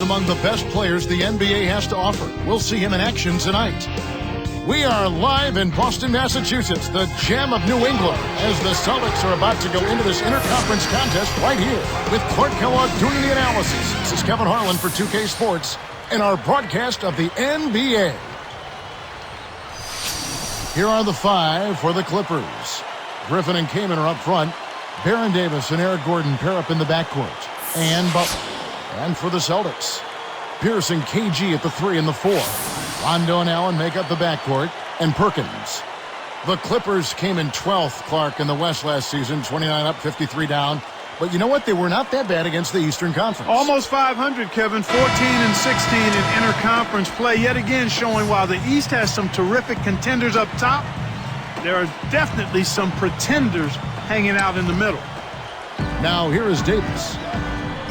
Among the best players the NBA has to offer. We'll see him in action tonight. We are live in Boston, Massachusetts, the gem of New England, as the Celtics are about to go into this interconference contest right here with Clark Kellogg doing the analysis. This is Kevin Harlan for 2K Sports and our broadcast of the NBA. Here are the five for the Clippers. Griffin and Kaman are up front. Baron Davis and Eric Gordon pair up in the backcourt. And Butler. And for the Celtics, Pierce and KG at the 3 and the 4. Rondo and Allen make up the backcourt, and Perkins. The Clippers came in 12th, Clark, in the West last season, 29 up, 53 down. But you know what? They were not that bad against the Eastern Conference. Almost 500, Kevin. 14 and 16 in interconference play. Yet again showing while the East has some terrific contenders up top, there are definitely some pretenders hanging out in the middle. Now here is Davis.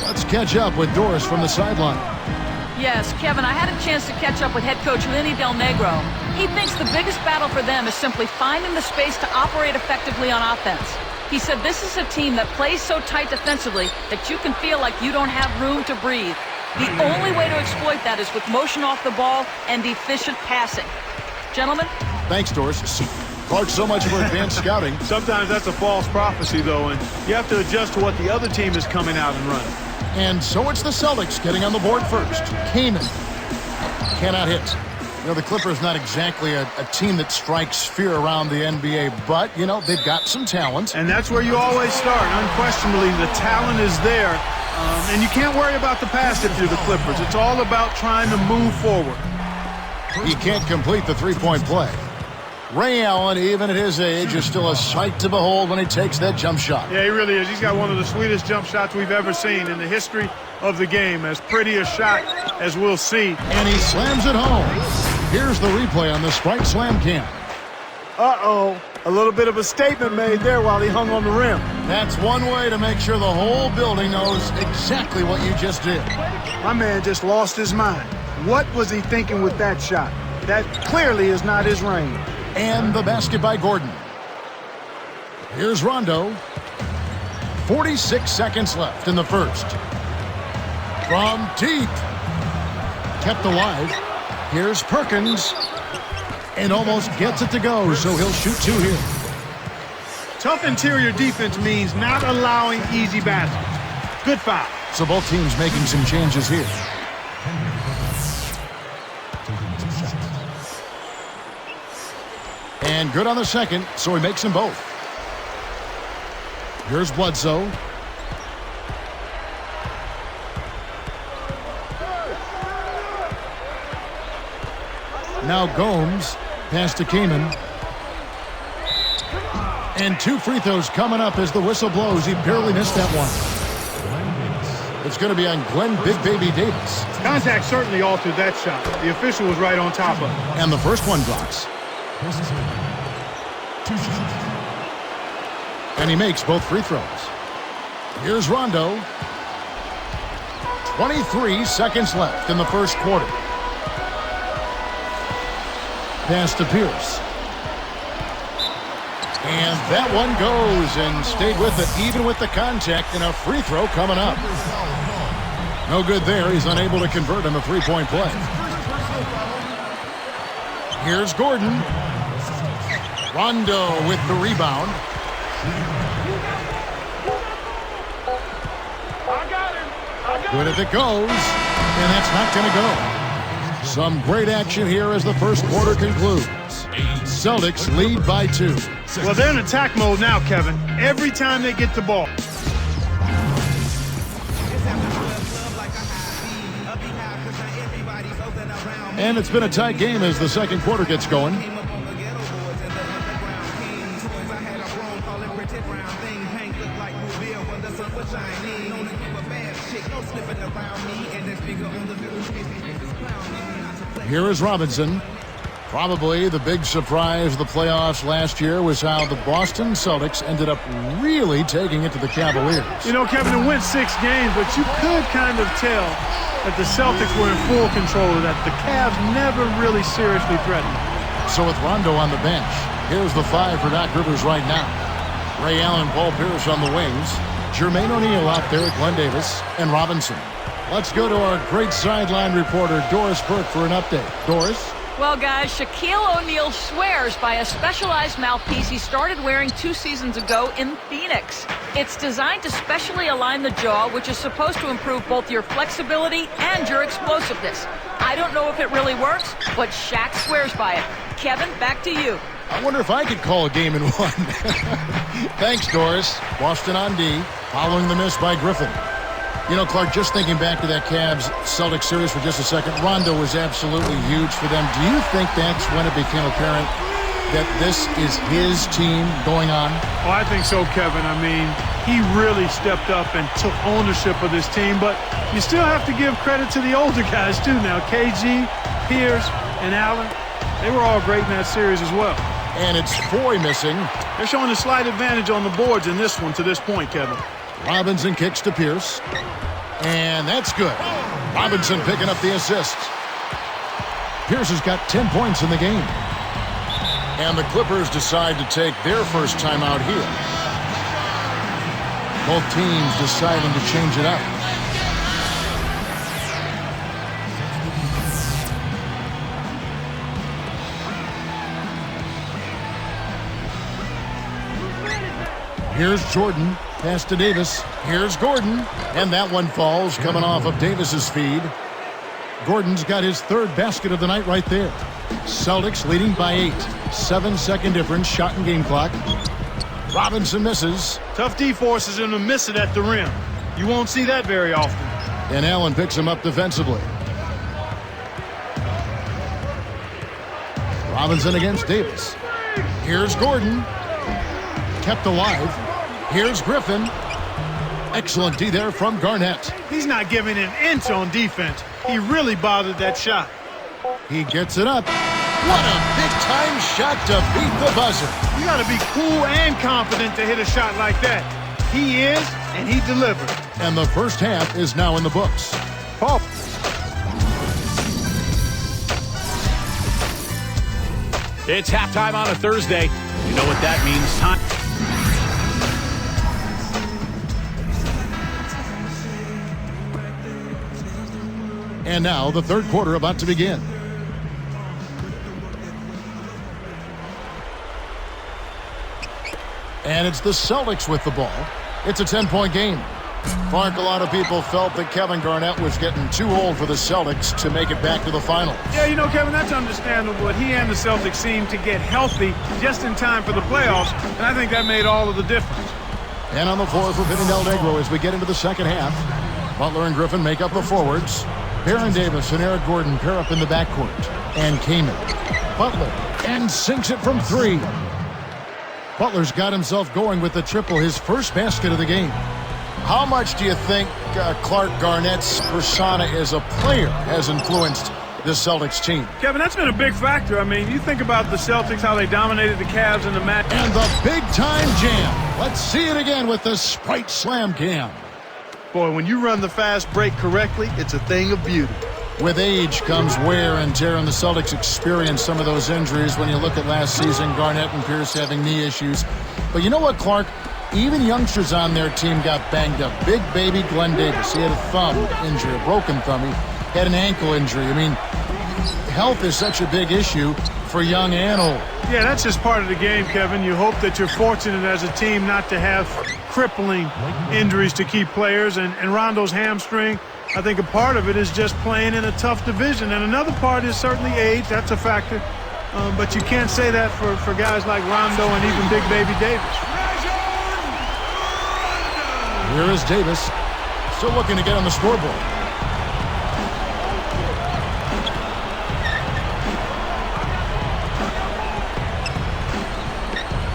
Let's catch up with Doris from the sideline. Yes, Kevin, I had a chance to catch up with head coach Lenny Del Negro. He thinks the biggest battle for them is simply finding the space to operate effectively on offense. He said this is a team that plays so tight defensively that you can feel like you don't have room to breathe. The only way to exploit that is with motion off the ball and efficient passing. Gentlemen? Thanks, Doris. Clark, so much for advanced scouting. Sometimes that's a false prophecy, though, and you have to adjust to what the other team is coming out and running. And so it's the Celtics getting on the board first. Kaman cannot hit. You know, the Clippers not exactly a team that strikes fear around the NBA, but, you know, they've got some talent. And that's where you always start. Unquestionably, the talent is there. And you can't worry about the pass if you're the Clippers. It's all about trying to move forward. He can't complete the three-point play. Ray Allen, even at his age, is still a sight to behold when he takes that jump shot. Yeah, he really is. He's got one of the sweetest jump shots we've ever seen in the history of the game. As pretty a shot as we'll see. And he slams it home. Here's the replay on the Sprite Slam Cam. Uh-oh. A little bit of a statement made there while he hung on the rim. That's one way to make sure the whole building knows exactly what you just did. My man just lost his mind. What was he thinking with that shot? That clearly is not his range. And the basket by Gordon. Here's Rondo. 46 seconds left in the first. From deep. Kept alive. Here's Perkins. And almost gets it to go, so he'll shoot two here. Tough interior defense means not allowing easy baskets. Good foul. So both teams making some changes here. And good on the second, so he makes them both. Here's Bledsoe. Now Gomes, pass to Kaman. And two free throws coming up as the whistle blows. He barely missed that one. It's going to be on Glenn Big Baby Davis. Contact certainly altered that shot. The official was right on top of it. And the first one drops. And he makes both free throws. Here's Rondo. 23 seconds left in the first quarter. Pass to Pierce. And that one goes and stayed with it, even with the contact, and a free throw coming up. No good there. He's unable to convert on the three-point play. Here's Gordon. Rondo with the rebound. Good as it goes, and that's not going to go. Some great action here as the first quarter concludes. Celtics lead by 2. Well, they're in attack mode now, Kevin. Every time they get the ball. And it's been a tight game as the second quarter gets going. Here is Robinson. Probably the big surprise of the playoffs last year was how the Boston Celtics ended up really taking it to the Cavaliers. You know, Kevin, it went 6 games, but you could kind of tell that the Celtics were in full control of that. The Cavs never really seriously threatened. So with Rondo on the bench, here's the 5 for Doc Rivers right now. Ray Allen, Paul Pierce on the wings. Jermaine O'Neal out there at Glenn Davis and Robinson. Let's go to our great sideline reporter, Doris Burke, for an update. Doris? Well, guys, Shaquille O'Neal swears by a specialized mouthpiece he started wearing 2 seasons ago in Phoenix. It's designed to specially align the jaw, which is supposed to improve both your flexibility and your explosiveness. I don't know if it really works, but Shaq swears by it. Kevin, back to you. I wonder if I could call a game in one. Thanks, Doris. Boston on D, following the miss by Griffin. You know, Clark, just thinking back to that Cavs-Celtics series for just a second, Rondo was absolutely huge for them. Do you think that's when it became apparent that this is his team going on? Oh, I think so, Kevin. I mean, he really stepped up and took ownership of this team, but you still have to give credit to the older guys, too. Now, KG, Pierce, and Allen, they were all great in that series as well. And it's Foy missing. They're showing a slight advantage on the boards in this one to this point, Kevin. Robinson kicks to Pierce. And that's good. Robinson picking up the assist. Pierce has got 10 points in the game. And the Clippers decide to take their first time out here. Both teams deciding to change it up. Here's Jordan. Pass to Davis. Here's Gordon. And that one falls, coming off of Davis's feed. Gordon's got his 3rd basket of the night right there. Celtics leading by 8. 7-second difference, shot and game clock. Robinson misses. Tough D forces him to miss it at the rim. You won't see that very often. And Allen picks him up defensively. Robinson against Davis. Here's Gordon. Kept alive. Here's Griffin. Excellent D there from Garnett. He's not giving an inch on defense. He really bothered that shot. He gets it up. What a big-time shot to beat the buzzer. You got to be cool and confident to hit a shot like that. He is, and he delivered. And the first half is now in the books. Paul. It's halftime on a Thursday. You know what that means. Time. And now the third quarter about to begin. And it's the Celtics with the ball. It's a 10-point game. Clark, a lot of people felt that Kevin Garnett was getting too old for the Celtics to make it back to the finals. Yeah, you know, Kevin, that's understandable. He and the Celtics seemed to get healthy just in time for the playoffs, and I think that made all of the difference. And on the floor for Del Negro as we get into the second half. Butler and Griffin make up the forwards. Baron Davis and Eric Gordon pair up in the backcourt. And Kaman. Butler. And sinks it from 3. Butler's got himself going with the triple, his first basket of the game. How much do you think Clark Garnett's persona as a player has influenced this Celtics team? Kevin, that's been a big factor. I mean, you think about the Celtics, how they dominated the Cavs in the match. And the big-time jam. Let's see it again with the Sprite Slam Cam. Boy, when you run the fast break correctly, it's a thing of beauty. With age comes wear and tear, and the Celtics experienced some of those injuries when you look at last season, Garnett and Pierce having knee issues. But you know what, Clark? Even youngsters on their team got banged up. Big baby Glenn Davis, he had a thumb injury, a broken thumb. He had an ankle injury. I mean, health is such a big issue for young and old. Yeah, that's just part of the game, Kevin. You hope that you're fortunate as a team not to have crippling injuries to key players. And Rondo's hamstring, I think a part of it is just playing in a tough division. And another part is certainly age. That's a factor. But you can't say that for guys like Rondo and even Big Baby Davis. Here is Davis, still looking to get on the scoreboard.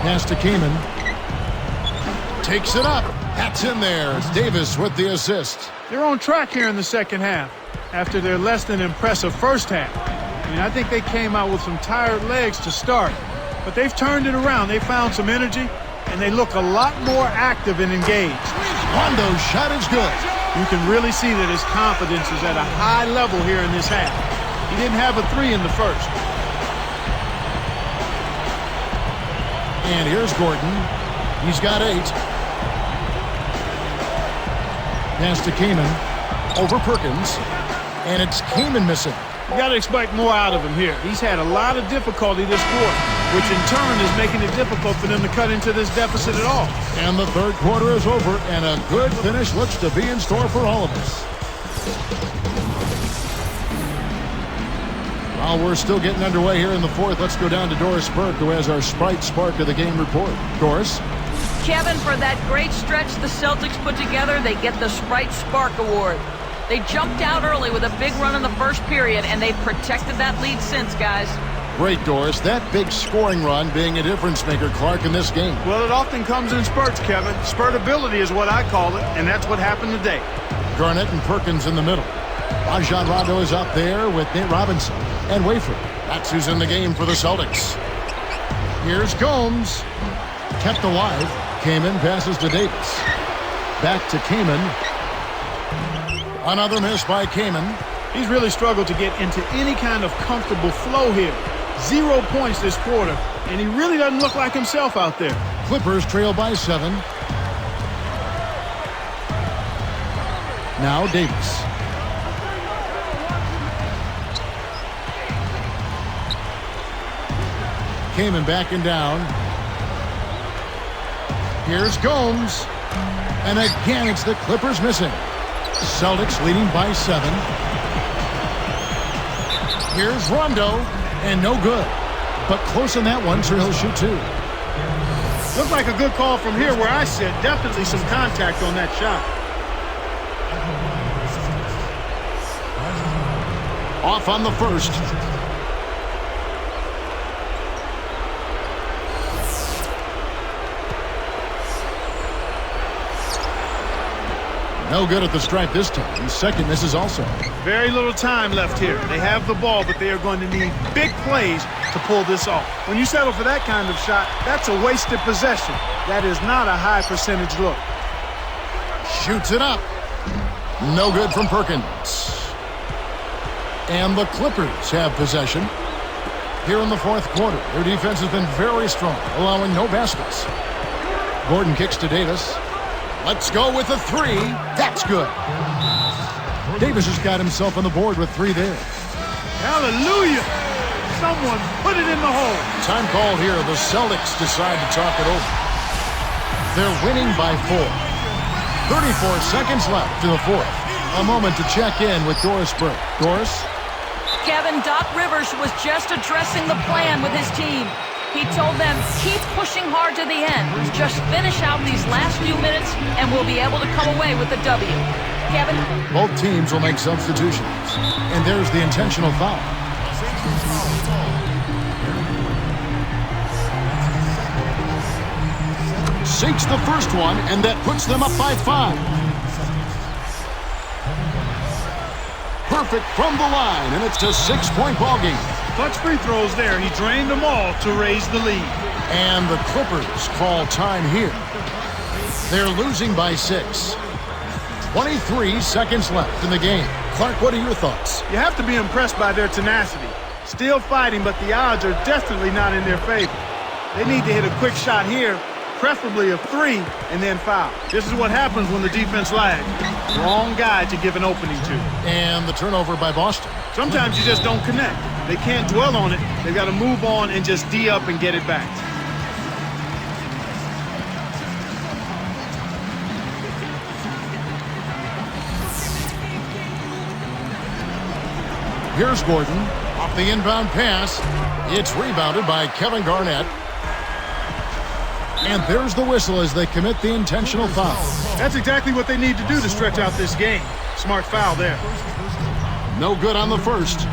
Pass to Kaman. Takes it up. That's in there. Davis with the assist. They're on track here in the second half after their less than impressive first half. I mean, I think they came out with some tired legs to start, but they've turned it around. They found some energy, and they look a lot more active and engaged. Rondo's shot is good. You can really see that his confidence is at a high level here in this half. He didn't have a 3 in the first. And here's Gordon. He's got 8. Pass to Kaman. over Perkins. And it's Kamen missing. You got to expect more out of him here. He's had a lot of difficulty this quarter, which in turn is making it difficult for them to cut into this deficit at all. And the third quarter is over, and a good finish looks to be in store for all of us. While we're still getting underway here in the fourth, let's go down to Doris Burke, who has our Sprite Spark of the Game report. Doris? Kevin, for that great stretch the Celtics put together, they get the Sprite Spark Award. They jumped out early with a big run in the first period, and they've protected that lead since, guys. Great, Doris. That big scoring run being a difference maker, Clark, in this game. Well, it often comes in spurts, Kevin. Spurtability is what I call it, and that's what happened today. Garnett and Perkins in the middle. Rajon Rondo is up there with Nate Robinson and Wafer. That's who's in the game for the Celtics. Here's Gomes. Kept alive. Kamen passes to Davis. Back to Kamen. Another miss by Kamen. He's really struggled to get into any kind of comfortable flow here. 0 points this quarter, and he really doesn't look like himself out there. Clippers trail by 7. Now Davis. Kamen backing down. Here's Gomes. And again, it's the Clippers missing. Celtics leading by 7. Here's Rondo, and no good. But close on that one, so he'll shoot 2. Looks like a good call from here where I sit. Definitely some contact on that shot. Off on the first. No good at the stripe this time. Second misses also. Very little time left here. They have the ball, but they are going to need big plays to pull this off. When you settle for that kind of shot, that's a wasted possession. That is not a high percentage look. Shoots it up. No good from Perkins. And the Clippers have possession. Here in the fourth quarter, their defense has been very strong, allowing no baskets. Gordon kicks to Davis. Let's go with a 3. That's good. Davis has got himself on the board with 3 there. Hallelujah! Someone put it in the hole. Time called here. The Celtics decide to talk it over. They're winning by 4. 34 seconds left to the fourth. A moment to check in with Doris Burke. Doris? Kevin, Doc Rivers was just addressing the plan with his team. He told them, keep pushing hard to the end. Just finish out these last few minutes, and we'll be able to come away with the W. Kevin? Both teams will make substitutions. And there's the intentional foul. Sinks the first one, and that puts them up by 5. Perfect from the line, and it's a 6-point ball game. Clutch free throws there. He drained them all to raise the lead. And the Clippers call time here. They're losing by 6. 23 seconds left in the game. Clark, what are your thoughts? You have to be impressed by their tenacity. Still fighting, but the odds are definitely not in their favor. They need to hit a quick shot here, preferably a 3, and then foul. This is what happens when the defense lags. Wrong guy to give an opening to. And the turnover by Boston. Sometimes you just don't connect. They can't dwell on it. They've got to move on and just D up and get it back. Here's Gordon. Off the inbound pass. It's rebounded by Kevin Garnett. And there's the whistle as they commit the intentional foul. That's exactly what they need to do to stretch out this game. Smart foul there. No good on the first.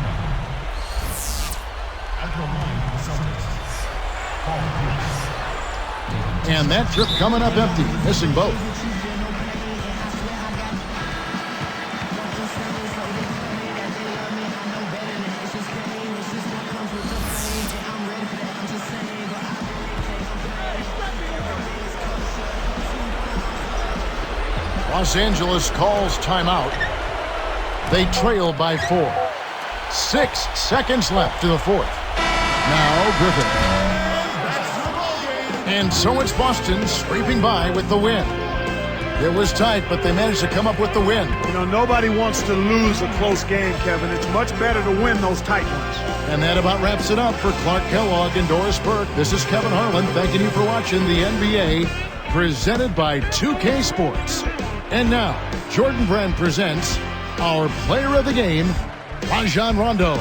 And that trip coming up empty, missing both. Los Angeles calls timeout. They trail by 4. 6 seconds left to the fourth. Now Griffin. And so it's Boston scraping by with the win. It was tight, but they managed to come up with the win. You know, nobody wants to lose a close game, Kevin. It's much better to win those tight ones. And that about wraps it up for Clark Kellogg and Doris Burke. This is Kevin Harlan thanking you for watching the NBA, presented by 2K Sports. And now, Jordan Brand presents our player of the game, Rajon Rondo.